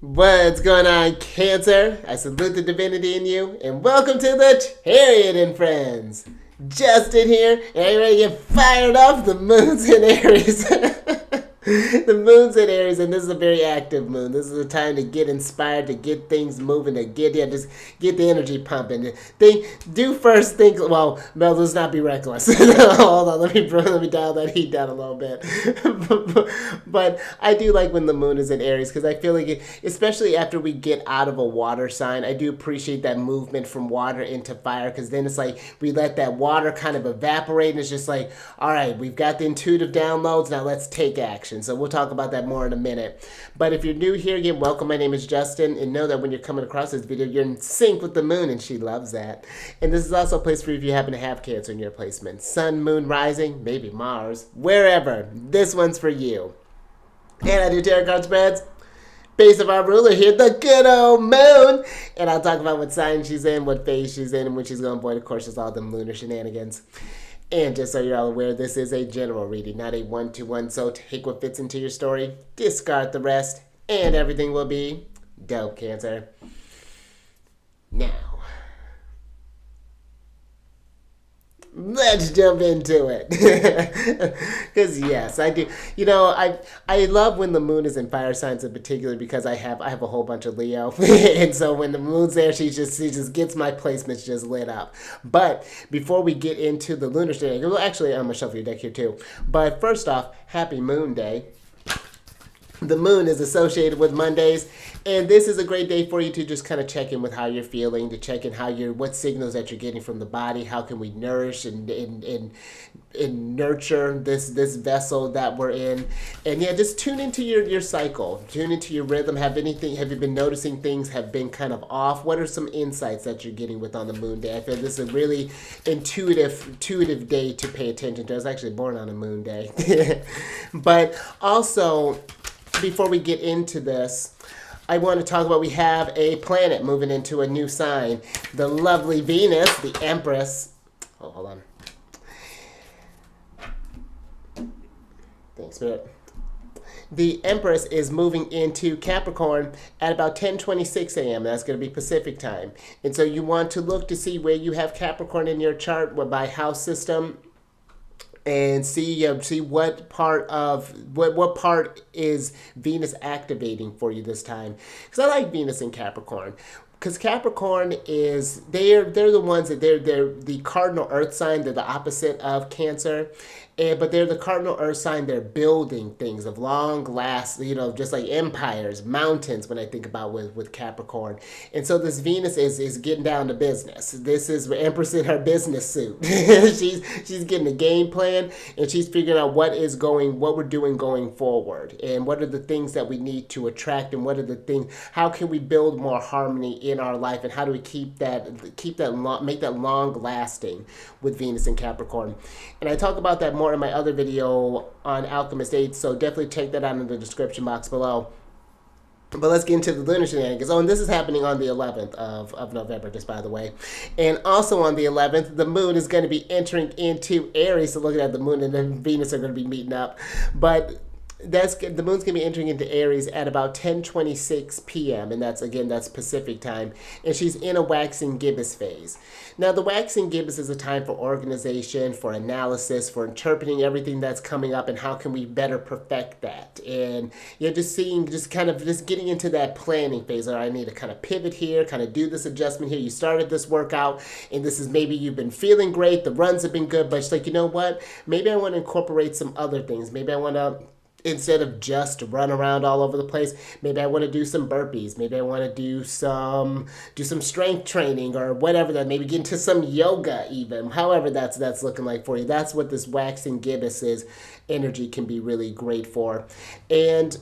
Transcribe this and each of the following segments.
What's going on, Cancer? I salute the divinity in you, and welcome to the Chariot Friends. Justin here, and are you ready to get fired up? The moon's in Aries. The moon's in Aries, and this is a very active moon. This is a time to get inspired, to get things moving, to just get the energy pumping. Well, no, let's not be reckless. Hold on, let me dial that heat down a little bit. But I do like when the moon is in Aries because I feel like, especially after we get out of a water sign, I do appreciate that movement from water into fire because then it's like we let that water kind of evaporate and it's just like, all right, we've got the intuitive downloads, now let's take action. So we'll talk about that more in a minute. But if you're new here, again, welcome. My name is Justin, and know that when you're coming across this video, you're in sync with the moon, and she loves that. And this is also a place for you if you happen to have Cancer in your placement. Sun, moon, rising, maybe Mars, wherever. This one's for you. And I do tarot card spreads. Base of our ruler here, the good old moon. And I'll talk about what sign she's in, what phase she's in, and when she's going to avoid, of course, is all them lunar shenanigans. And just so you're all aware, this is a general reading, not a one-to-one. So take what fits into your story, discard the rest, and everything will be dope, Cancer. Now, let's jump into it. Because yes, I do. I love when the moon is in fire signs in particular because I have a whole bunch of Leo, and so when the moon's there, she just gets my placements just lit up. But before we get into the lunar stage, well, actually, I'm gonna shuffle your deck here too. But first off, happy Moon Day. The moon is associated with Mondays, and this is a great day for you to just kind of check in with how you're feeling, to check in what signals that you're getting from the body, how can we nourish and nurture this vessel that we're in. And yeah, just tune into your cycle, tune into your rhythm. Have you been noticing things have been kind of off? What are some insights that you're getting with on the moon day? I feel this is a really intuitive day to pay attention to. I was actually born on a moon day. But also, before we get into this, I want to talk about we have a planet moving into a new sign. The lovely Venus, the Empress. Oh, hold on. Thanks, Spirit. The Empress is moving into Capricorn at about 10:26 a.m. That's going to be Pacific time. And so you want to look to see where you have Capricorn in your chart, by house system, and see what part is Venus activating for you this time. Because I like Venus in Capricorn. Because Capricorn is they're the ones that they're the cardinal Earth sign. They're the opposite of Cancer, but they're the cardinal Earth sign. They're building things of long last, just like empires, mountains. When I think about with Capricorn, and so this Venus is getting down to business. This is Empress in her business suit. she's getting a game plan, and she's figuring out what we're doing going forward, and what are the things that we need to attract, and what are the things, how can we build more harmony in our life, and how do we make that long lasting with Venus and Capricorn. And I talk about that more in my other video on Alchemist 8, so definitely check that out in the description box below. But let's get into the lunar shenanigans. Oh, and this is happening on the 11th of November, just by the way. And also on the 11th, the moon is going to be entering into Aries. So looking at the moon and then Venus are going to be meeting up. But the moon's gonna be entering into Aries at about 10:26 p.m. and that's Pacific time, and she's in a waxing gibbous phase. Now, the waxing gibbous is a time for organization, for analysis, for interpreting everything that's coming up, and how can we better perfect that. And just getting into that planning phase. Or I need to kind of pivot here, kind of do this adjustment here. You started this workout, and this is maybe you've been feeling great, the runs have been good, but it's like, you know what? Maybe I want to incorporate some other things. Maybe I want to, instead of just run around all over the place, maybe I want to do some burpees. Maybe I want to do some strength training or whatever that. Maybe get into some yoga even. However that's looking like for you. That's what this waxing gibbous energy can be really great for. And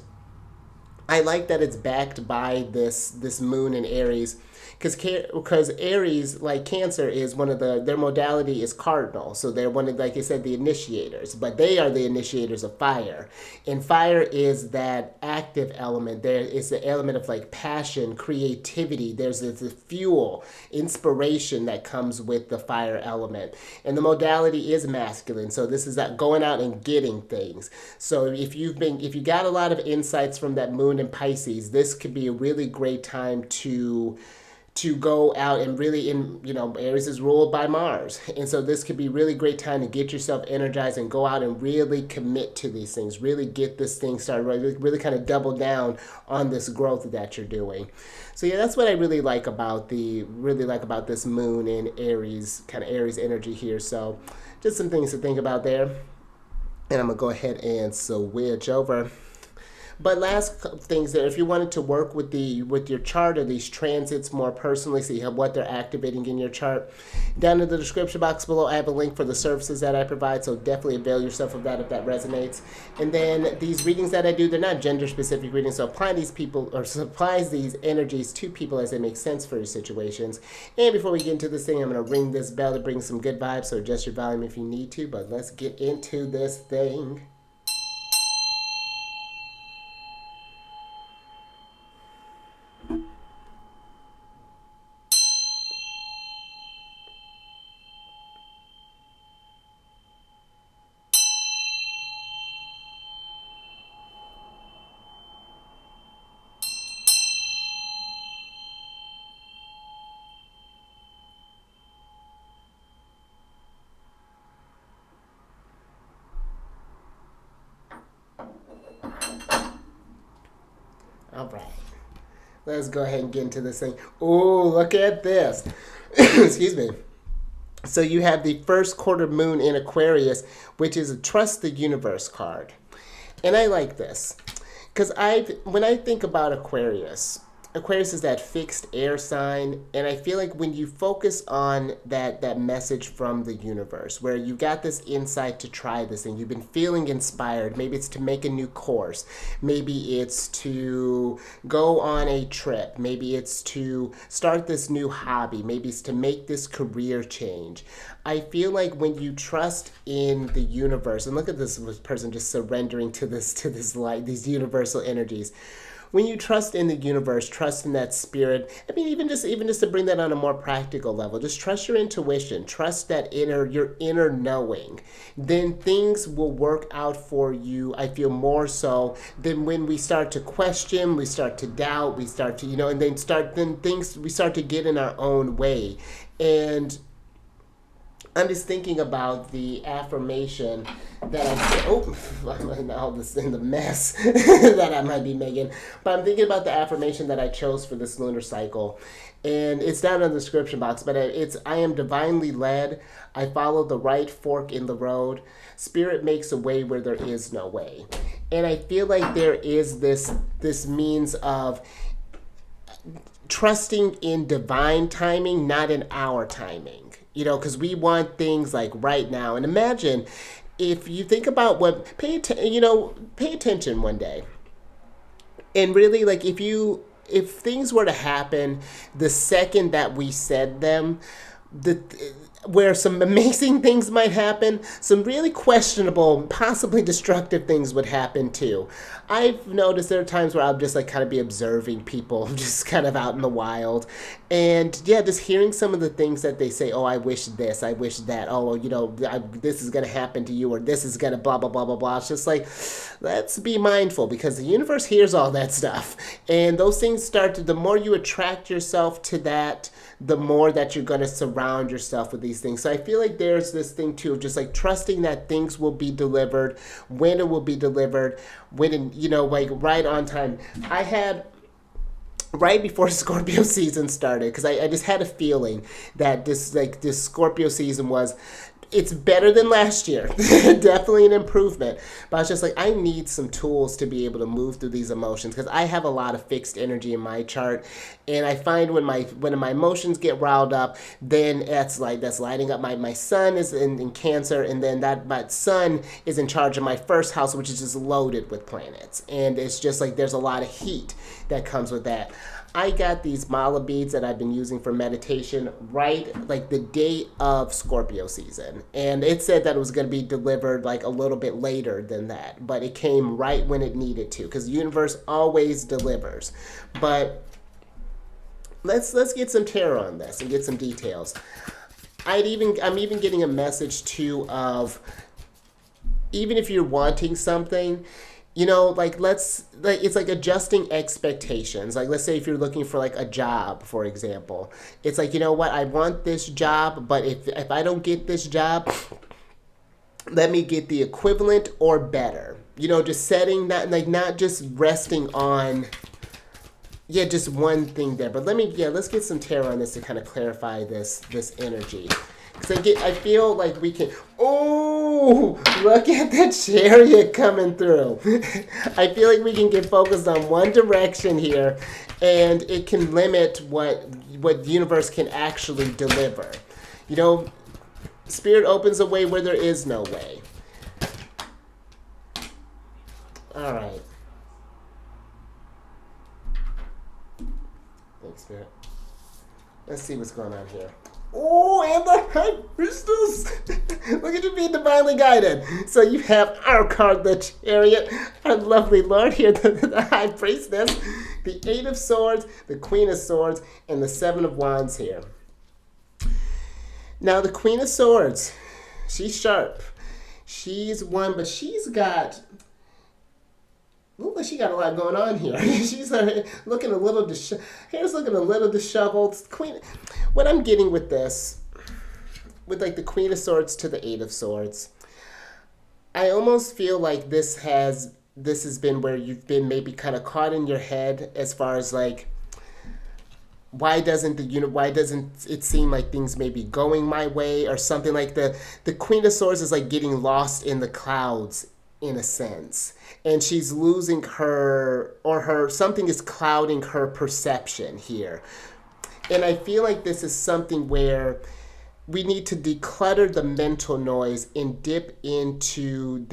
I like that it's backed by this moon in Aries. Because Aries, like Cancer, is one of their modality is cardinal, so they're one of, like I said, the initiators, but they are the initiators of fire, and fire is that active element. There is the element of like passion, creativity. There's the fuel, inspiration that comes with the fire element, and the modality is masculine. So this is that going out and getting things. So if you got a lot of insights from that moon in Pisces, this could be a really great time to go out and really, Aries is ruled by Mars. And so this could be really great time to get yourself energized and go out and really commit to these things, really get this thing started, really kind of double down on this growth that you're doing. So yeah, that's what I really like about this moon in Aries, kind of Aries energy here. So just some things to think about there. And I'm going to go ahead and switch over. But last things there, if you wanted to work with your chart or these transits more personally, see what they're activating in your chart, down in the description box below, I have a link for the services that I provide, so definitely avail yourself of that if that resonates. And then these readings that I do, they're not gender-specific readings, so apply these energies to people as they make sense for your situations. And before we get into this thing, I'm going to ring this bell to bring some good vibes, so adjust your volume if you need to, but let's get into this thing. All right, let's go ahead and get into this thing. Oh, look at this. Excuse me. So you have the first quarter moon in Aquarius, which is a Trust the Universe card. And I like this because when I think about Aquarius is that fixed air sign, and I feel like when you focus on that message from the universe, where you got this insight to try this thing, you've been feeling inspired, maybe it's to make a new course, maybe it's to go on a trip, maybe it's to start this new hobby, maybe it's to make this career change. I feel like when you trust in the universe, and look at this person just surrendering to this light, these universal energies. When you trust in the universe, trust in that spirit, I mean, even just to bring that on a more practical level, just trust your intuition, trust your inner knowing, then things will work out for you, I feel, more so than when we start to question, we start to doubt, we start to, and we start to get in our own way. And I'm just thinking about the affirmation that I'm all this in the mess that I might be making. But I'm thinking about the affirmation that I chose for this lunar cycle. And it's down in the description box, but I am divinely led. I follow the right fork in the road. Spirit makes a way where there is no way. And I feel like there is this means of trusting in divine timing, not in our timing. Because we want things like right now. And imagine if you think about pay attention one day. And really, like, if things were to happen the second that we said them, where some amazing things might happen, some really questionable, possibly destructive things would happen too. I've noticed there are times where I'll just like kind of be observing people just kind of out in the wild. And yeah, just hearing some of the things that they say, oh, I wish this, I wish that, oh, this is going to happen to you, or this is going to blah, blah, blah, blah, blah. It's just like, let's be mindful, because the universe hears all that stuff. And those things the more you attract yourself to that, the more that you're going to surround yourself with these things. So I feel like there's this thing too of just like trusting that things will be delivered, when it will be delivered, like right on time. I had right before Scorpio season started, because I just had a feeling that this Scorpio season it's better than last year. Definitely an improvement. But I was just like, I need some tools to be able to move through these emotions, because I have a lot of fixed energy in my chart. And I find when my emotions get riled up, then that's lighting up. My sun is in Cancer, and then my sun is in charge of my first house, which is just loaded with planets. And it's just like there's a lot of heat that comes with that. I got these mala beads that I've been using for meditation right like the day of Scorpio season. And it said that it was going to be delivered like a little bit later than that, but it came right when it needed to because the universe always delivers. But let's get some tarot on this and get some details. I'm even getting a message too of even if you're wanting something, you know, it's like adjusting expectations. Like, let's say if you're looking for like a job, for example, it's like, you know what, I want this job, but if I don't get this job, let me get the equivalent or better. You know, just setting that, like, not just resting on, just one thing there. But let's get some tarot on this to kind of clarify this energy. Because I feel like we can, look at the Chariot coming through. I feel like we can get focused on one direction here, and it can limit what the universe can actually deliver. You know, Spirit opens a way where there is no way. All right. Thanks, Spirit. Let's see what's going on here. Oh, and the High Priestess. Look at you being divinely guided. So you have our card, the Chariot, our lovely Lord here, the High Priestess, the Eight of Swords, the Queen of Swords, and the Seven of Wands here. Now, the Queen of Swords, she's sharp. She's one, but she's got... Look like she got a lot going on here. She's looking a little hair's looking a little disheveled. Queen, what I'm getting with this, with like the Queen of Swords to the Eight of Swords, I almost feel like this has been where you've been maybe kind of caught in your head as far as like, why doesn't it seem like things may be going my way or something? Like the Queen of Swords is like getting lost in the clouds in a sense, and she's losing something is clouding her perception here. And I feel like this is something where we need to declutter the mental noise and dip into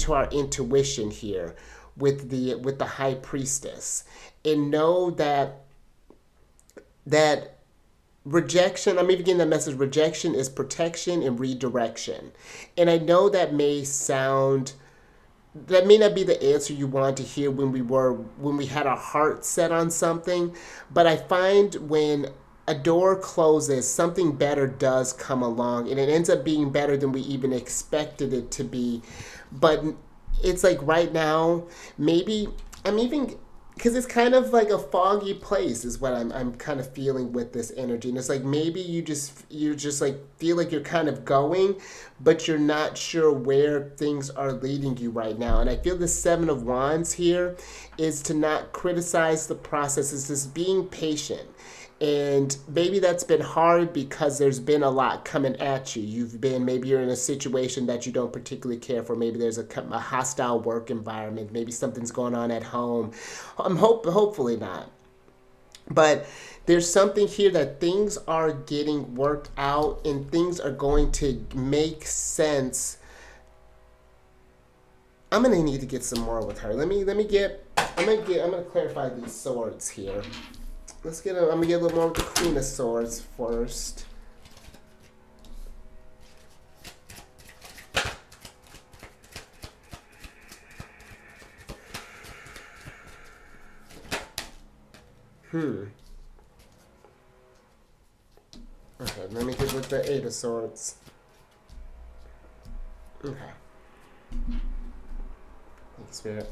our intuition here with the High Priestess, and know that rejection, I'm even getting that message, rejection is protection and redirection. And I know that may not be the answer you want to hear when we had our heart set on something, but I find when a door closes, something better does come along, and it ends up being better than we even expected it to be. But it's like right now, maybe I'm even, because it's kind of like a foggy place is what I'm kind of feeling with this energy. And it's like maybe you just like feel like you're kind of going, but you're not sure where things are leading you right now. And I feel the Seven of Wands here is to not criticize the process. It's just being patient. And maybe that's been hard because there's been a lot coming at you. Maybe you're in a situation that you don't particularly care for. Maybe there's a hostile work environment. Maybe something's going on at home. Hopefully not. But there's something here that things are getting worked out and things are going to make sense. I'm gonna need to get some more with her. I'm gonna clarify these swords here. I'm gonna get a little more with the Queen of Swords first. Okay, let me get with the Eight of Swords. Okay. Thank you, Spirit.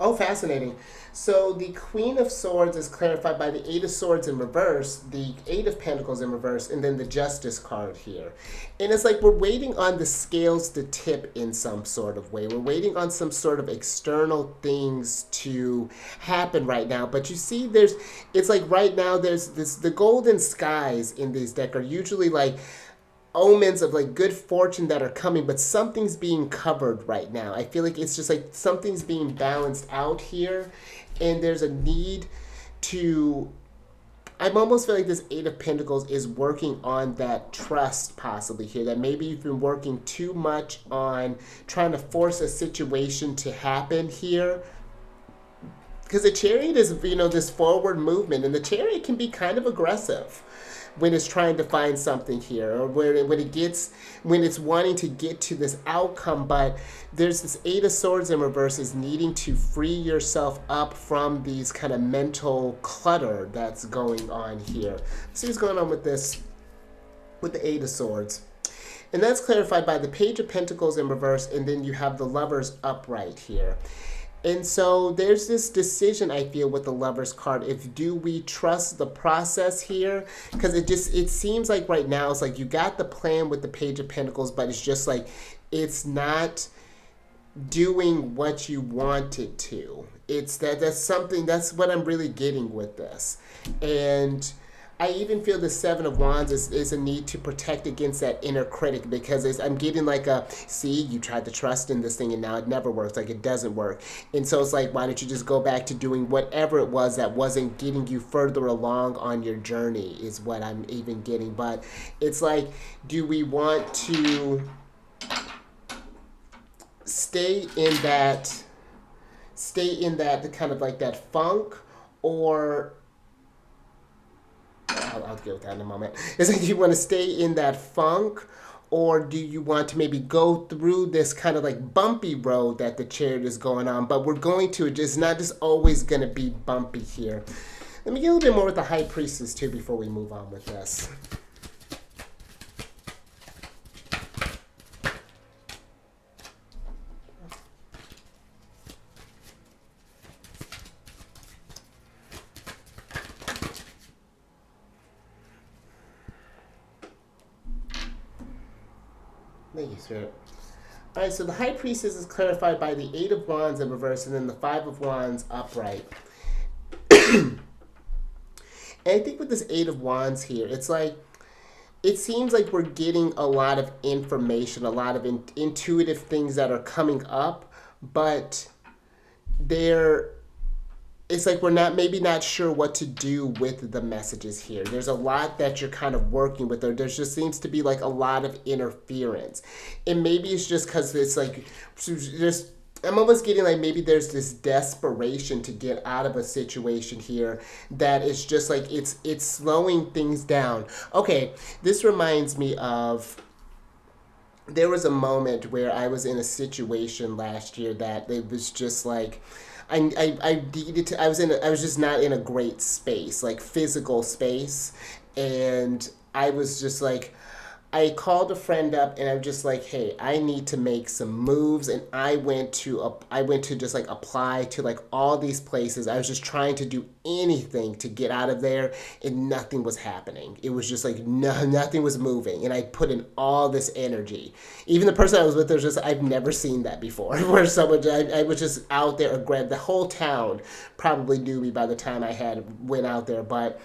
Oh, fascinating. So the Queen of Swords is clarified by the Eight of Swords in reverse, the Eight of Pentacles in reverse, and then the Justice card here. And it's like we're waiting on the scales to tip in some sort of way. We're waiting on some sort of external things to happen right now. But you see, it's like right now the golden skies in these deck are usually like omens of like good fortune that are coming, but something's being covered right now. I feel like it's just like something's being balanced out here, and there's a need to, I almost feel like this Eight of Pentacles is working on that trust possibly here, that maybe you've been working too much on trying to force a situation to happen here. because the Chariot is, you know, this forward movement, and the Chariot can be kind of aggressive when it's trying to find something here, or when it's wanting to get to this outcome. But there's this Eight of Swords in reverse is needing to free yourself up from these kind of mental clutter that's going on here. Let's see what's going on with this, with the Eight of Swords. And that's clarified by the Page of Pentacles in reverse, and then you have the Lovers upright here. And so there's this decision, I feel, with the Lovers card. If do we trust the process here? Because it seems like right now it's like you got the plan with the Page of Pentacles, but it's just like it's not doing what you want it to. It's that's what I'm really getting with this. And I even feel the Seven of Wands is a need to protect against that inner critic, because I'm getting like see, you tried to trust in this thing and now it never works, like it doesn't work. And so it's like, why don't you just go back to doing whatever it was that wasn't getting you further along on your journey, is what I'm even getting. But it's like, do we want to stay in that kind of like that funk, or I'll deal with that in a moment. It's like, you want to stay in that funk, or do you want to maybe go through this kind of like bumpy road that the Chariot is going on? But we're going to, it's not just always going to be bumpy here. Let me get a little bit more with the High Priestess too before we move on with this. Thank you, Spirit. All right, so the High Priestess is clarified by the Eight of Wands in reverse, and then the Five of Wands upright. And I think with this Eight of Wands here, it's like, it seems like we're getting a lot of information, a lot of intuitive things that are coming up, but it's like we're maybe not sure what to do with the messages here. There's a lot that you're kind of working with. There just seems to be like a lot of interference. And maybe it's just because it's like, I'm almost getting like maybe there's this desperation to get out of a situation here that is just like, it's slowing things down. Okay, this reminds me of, there was a moment where I was in a situation last year that it was just like, I needed to, I was just not in a great space, like physical space. And I was just like, I called a friend up and I'm just like, hey, I need to make some moves. And I went to just like apply to like all these places. I was just trying to do anything to get out of there, and nothing was happening. It was just like, nothing was moving. And I put in all this energy. Even the person I was with, was just, I've never seen that before. Where someone, I was just out there, the whole town probably knew me by the time I went out there. But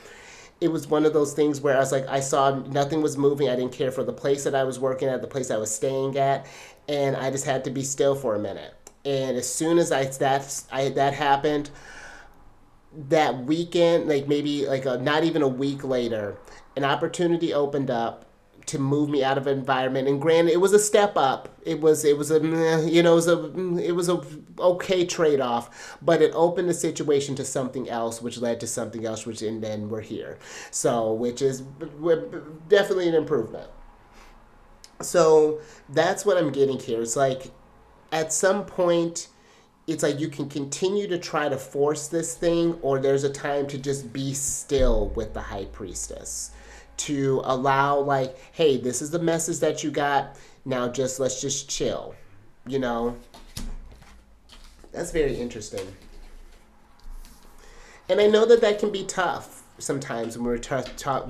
it was one of those things where I was like, I saw nothing was moving. I didn't care for the place that I was working at, the place I was staying at, and I just had to be still for a minute. And as soon as that happened, that weekend, like maybe like not even a week later, an opportunity opened up to move me out of an environment. And granted, it was a step up. It was a okay trade-off, but it opened the situation to something else, which led to something else, and then we're here. So, which is definitely an improvement. So that's what I'm getting here. It's like, at some point, it's like you can continue to try to force this thing, or there's a time to just be still with the High Priestess. To allow, like, hey, this is the message that you got. Now let's just chill. You know? That's very interesting. And I know that can be tough sometimes when we're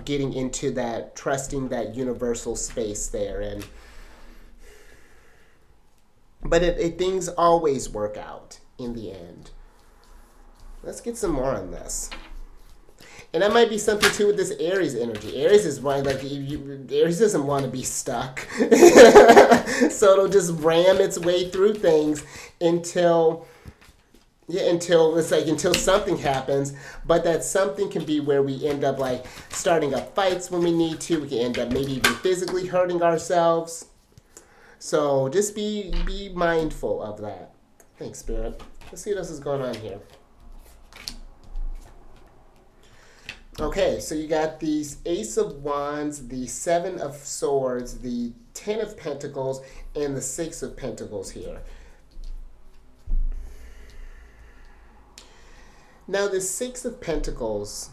getting into that, trusting that universal space there. But things always work out in the end. Let's get some more on this. And that might be something too with this Aries energy. Aries is like, Aries doesn't want to be stuck. So it'll just ram its way through things until something happens. But that something can be where we end up like starting up fights when we need to. We can end up maybe even physically hurting ourselves. So just be mindful of that. Thanks, Spirit. Let's see what else is going on here. Okay, so you got these Ace of Wands, the Seven of Swords, the Ten of Pentacles, and the Six of Pentacles here. Now, the Six of Pentacles,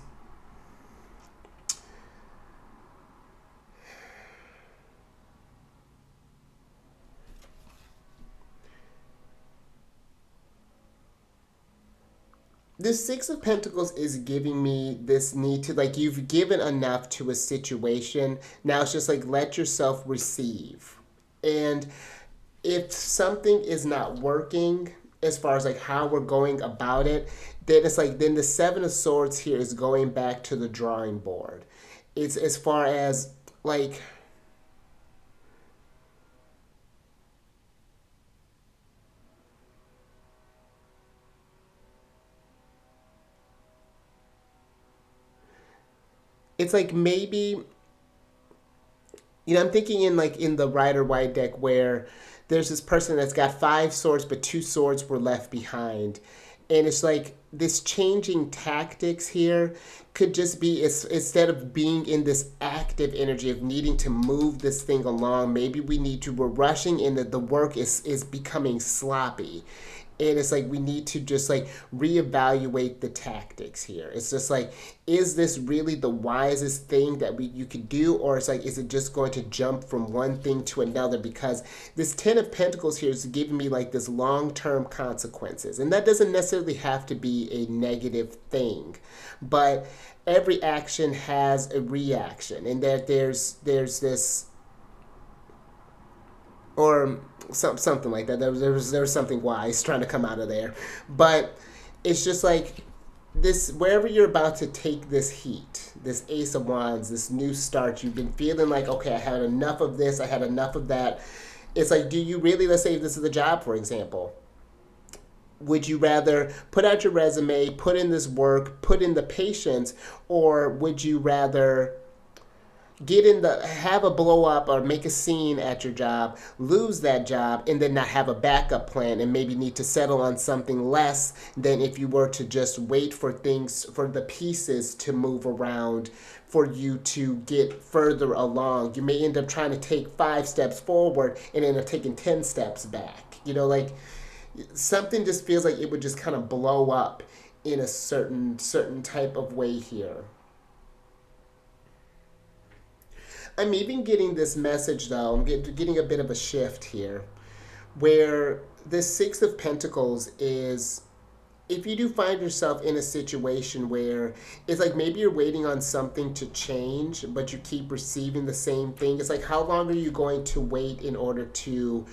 the Six of Pentacles is giving me this need to, like, you've given enough to a situation. Now it's just like, let yourself receive. And if something is not working as far as like how we're going about it, then it's like, then the Seven of Swords here is going back to the drawing board. It's as far as like, it's like maybe, I'm thinking in like in the Rider White deck where there's this person that's got five swords, but two swords were left behind. And it's like this changing tactics here could just be, instead of being in this active energy of needing to move this thing along, maybe we're rushing and the work is becoming sloppy. And it's like we need to just like reevaluate the tactics here. It's just like, is this really the wisest thing that you could do, or it's like, is it just going to jump from one thing to another? Because this Ten of Pentacles here is giving me like this long-term consequences, and that doesn't necessarily have to be a negative thing, but every action has a reaction, and that there's this, or something like that. There was something wise trying to come out of there, but it's just like this, wherever you're about to take this heat, this Ace of Wands, this new start, you've been feeling like, okay, I had enough of this, I had enough of that. It's like, do you really, let's say if this is a job, for example, would you rather put out your resume, put in this work, put in the patience, or would you rather have a blow up or make a scene at your job, lose that job, and then not have a backup plan and maybe need to settle on something less than if you were to just wait for things, for the pieces to move around for you to get further along? You may end up trying to take 5 steps forward and end up taking 10 steps back. Like something just feels like it would just kind of blow up in a certain type of way here. I'm even getting this message though. I'm getting a bit of a shift here, where the Six of Pentacles is, if you do find yourself in a situation where it's like maybe you're waiting on something to change, but you keep receiving the same thing. It's like, how long are you going to wait in order to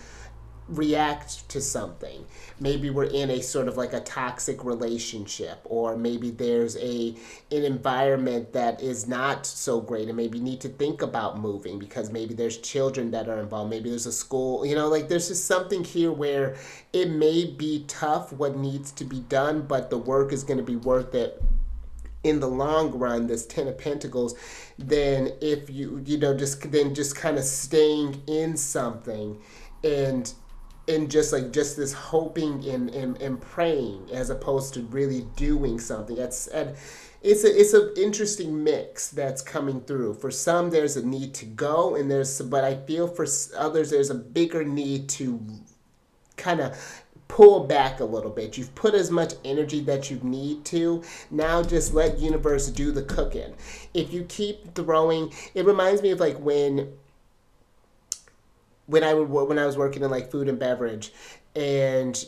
react to something? Maybe we're in a sort of like a toxic relationship, or maybe there's an environment that is not so great, and maybe you need to think about moving because maybe there's children that are involved, maybe there's a school, like there's just something here where it may be tough what needs to be done, but the work is going to be worth it in the long run, this Ten of Pentacles, then if just kind of staying in something and just this hoping and praying as opposed to really doing something. It's an interesting mix that's coming through. For some, there's a need to go, but I feel for others there's a bigger need to kind of pull back a little bit. You've put as much energy that you need to. Now just let universe do the cooking. If you keep throwing, it reminds me of like when I was working in like food and beverage, and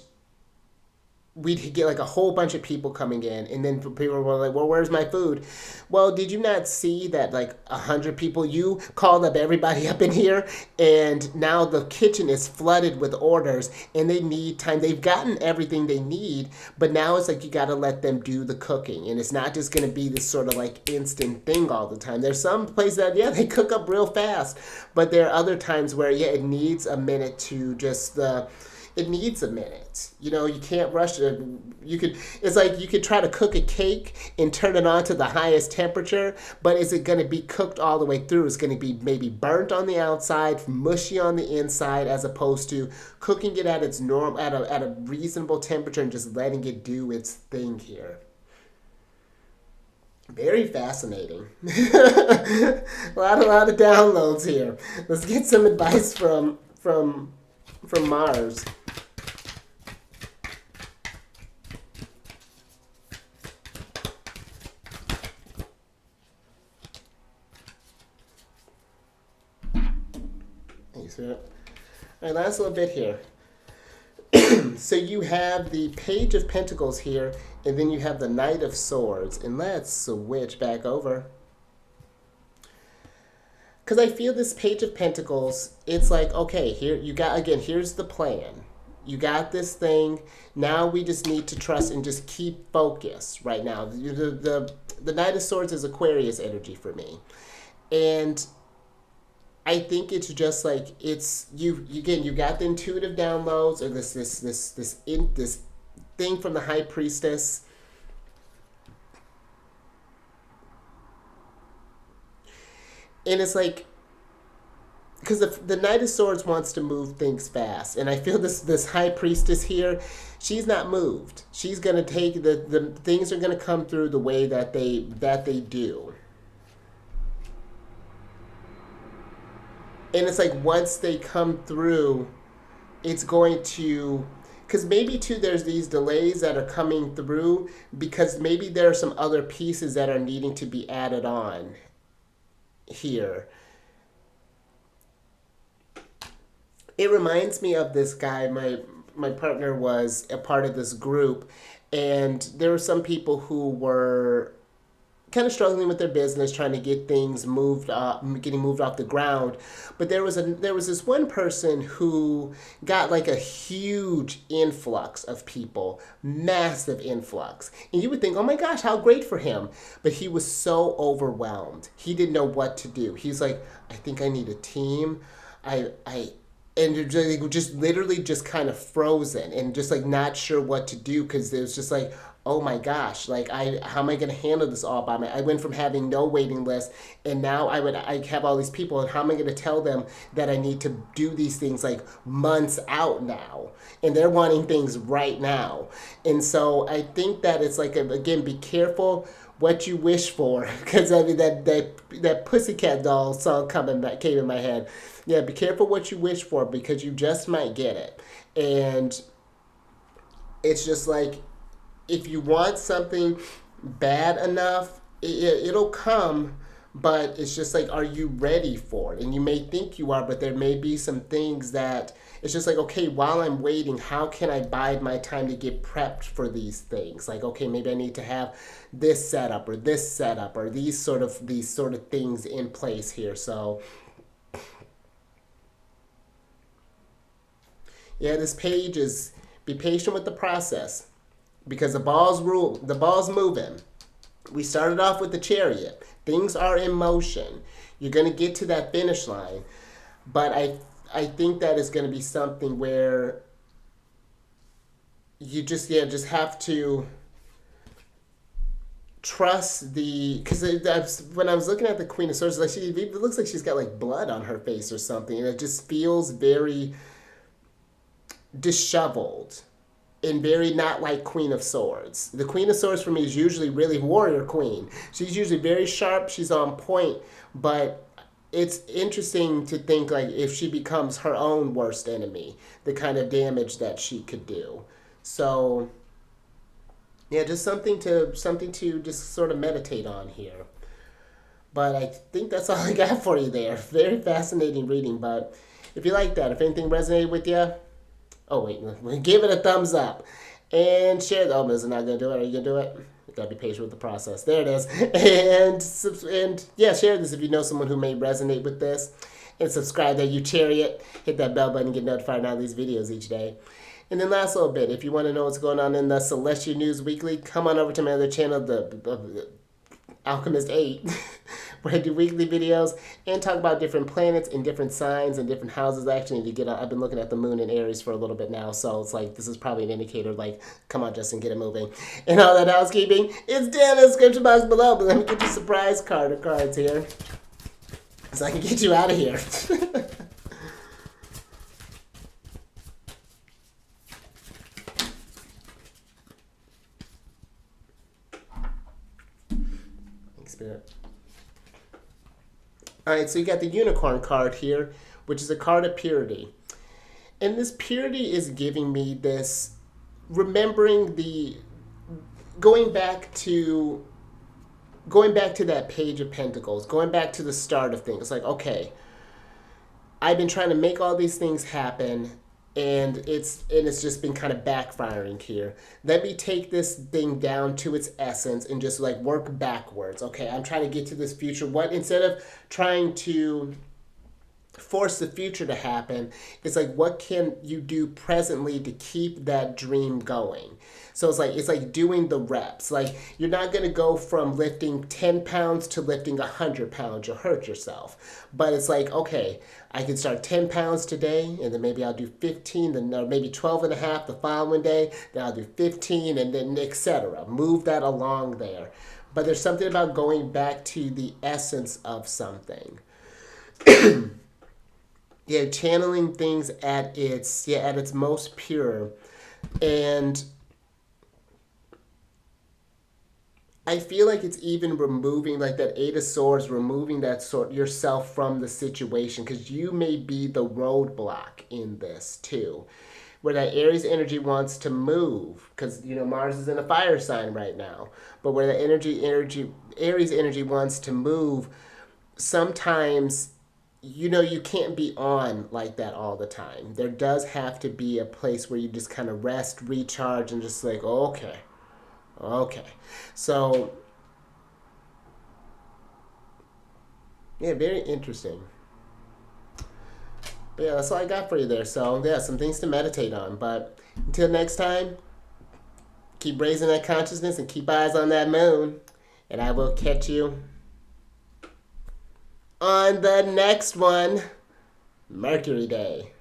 we'd get like a whole bunch of people coming in, and then people were like, well, where's my food? Well, did you not see that like 100 people, you called up everybody up in here, and now the kitchen is flooded with orders, and they need time. They've gotten everything they need, but now it's like you got to let them do the cooking, and it's not just going to be this sort of like instant thing all the time. There's some places that, yeah, they cook up real fast, but there are other times where, yeah, it needs a minute to just it needs a minute. You can't rush it. It's like you could try to cook a cake and turn it on to the highest temperature, but is it going to be cooked all the way through? It's going to be maybe burnt on the outside, mushy on the inside, as opposed to cooking it at its at a reasonable temperature and just letting it do its thing here. Very fascinating. a lot of downloads here. Let's get some advice from Mars. You see it? All right, last little bit here. So you have the Page of Pentacles here, and then you have the Knight of Swords. And let's switch back over. Because I feel this Page of Pentacles, it's like, okay, here you got, again, here's the plan. You got this thing. Now we just need to trust and just keep focus right now. The Knight of Swords is Aquarius energy for me. And I think it's just like it's you again. You got the intuitive downloads or this thing from the High Priestess, and it's like because the Knight of Swords wants to move things fast, and I feel this High Priestess here, she's not moved. She's gonna take the things are gonna come through the way that they do. And it's like once they come through, it's going to, because maybe too there's these delays that are coming through because maybe there are some other pieces that are needing to be added on here. It reminds me of this guy. My partner was a part of this group, and there were some people who were kind of struggling with their business, trying to get things moved up, getting moved off the ground. But there was this one person who got like a huge influx of people, massive influx. And you would think, oh my gosh, how great for him. But he was so overwhelmed. He didn't know what to do. He's like, I think I need a team. And just literally just kind of frozen and just like not sure what to do because it was just like, oh my gosh, like how am I going to handle this all by myself? I went from having no waiting list and now I have all these people, and how am I going to tell them that I need to do these things like months out now, and they're wanting things right now. And so I think that it's like, again, be careful what you wish for, because I mean that Pussycat Doll song came in my head. Yeah, be careful what you wish for because you just might get it. And it's just like, if you want something bad enough, it'll come, but it's just like, are you ready for it? And you may think you are, but there may be some things that it's just like, okay, while I'm waiting, how can I bide my time to get prepped for these things? Like, okay, maybe I need to have this setup or this setup or these sort of things in place here. So yeah, this page is, be patient with the process. Because the ball's moving. We started off with the Chariot. Things are in motion. You're going to get to that finish line. But I think that is going to be something where you just have to trust because when I was looking at the Queen of Swords, like it looks like she's got like blood on her face or something. And it just feels very disheveled. And very not like Queen of Swords. The Queen of Swords for me is usually really warrior queen. She's usually very sharp, she's on point, but it's interesting to think like if she becomes her own worst enemy, the kind of damage that she could do. So yeah, just something to just sort of meditate on here. But I think that's all I got for you there. Very fascinating reading, but if you like that, if anything resonated with you, oh, wait, give it a thumbs up. And share. Oh, is it not going to do it? Are you going to do it? You got to be patient with the process. There it is. And yeah, share this if you know someone who may resonate with this. And subscribe to you Chariot. Hit that bell button and get notified on these videos each day. And then last little bit, if you want to know what's going on in the Celestial News Weekly, come on over to my other channel, the Alchemist 8, where I do weekly videos and talk about different planets and different signs and different houses. I actually need to get on. I've been looking at the moon in Aries for a little bit now, so it's like this is probably an indicator like, come on, Justin, get it moving. And all that housekeeping, it's down in the description box below, but let me get you a surprise card or cards here so I can get you out of here. Spirit. All right, so you got the Unicorn card here, which is a card of purity. And this purity is giving me this, remembering the, going back to that Page of Pentacles, going back to the start of things. Like, okay, I've been trying to make all these things happen, and it's just been kind of backfiring here. Let me take this thing down to its essence and just like work backwards. Okay, I'm trying to get to this future. What, instead of trying to force the future to happen, it's like, what can you do presently to keep that dream going? So it's like doing the reps. Like, you're not going to go from lifting 10 pounds to lifting 100 pounds. You'll hurt yourself. But it's like, okay, I can start 10 pounds today, and then maybe I'll do 15, then maybe 12 and a half the following day, then I'll do 15, and then etc. Move that along there. But there's something about going back to the essence of something. Yeah, channeling things at its most pure. And I feel like it's even removing, like that Eight of Swords, removing that sort yourself from the situation, because you may be the roadblock in this too, where that Aries energy wants to move, because Mars is in a fire sign right now, but where the Aries energy wants to move, sometimes you can't be on like that all the time. There does have to be a place where you just kind of rest, recharge, and just like, okay. So, yeah, very interesting. But yeah, that's all I got for you there. So, yeah, some things to meditate on. But until next time, keep raising that consciousness and keep eyes on that moon. And I will catch you on the next one, Mercury Day.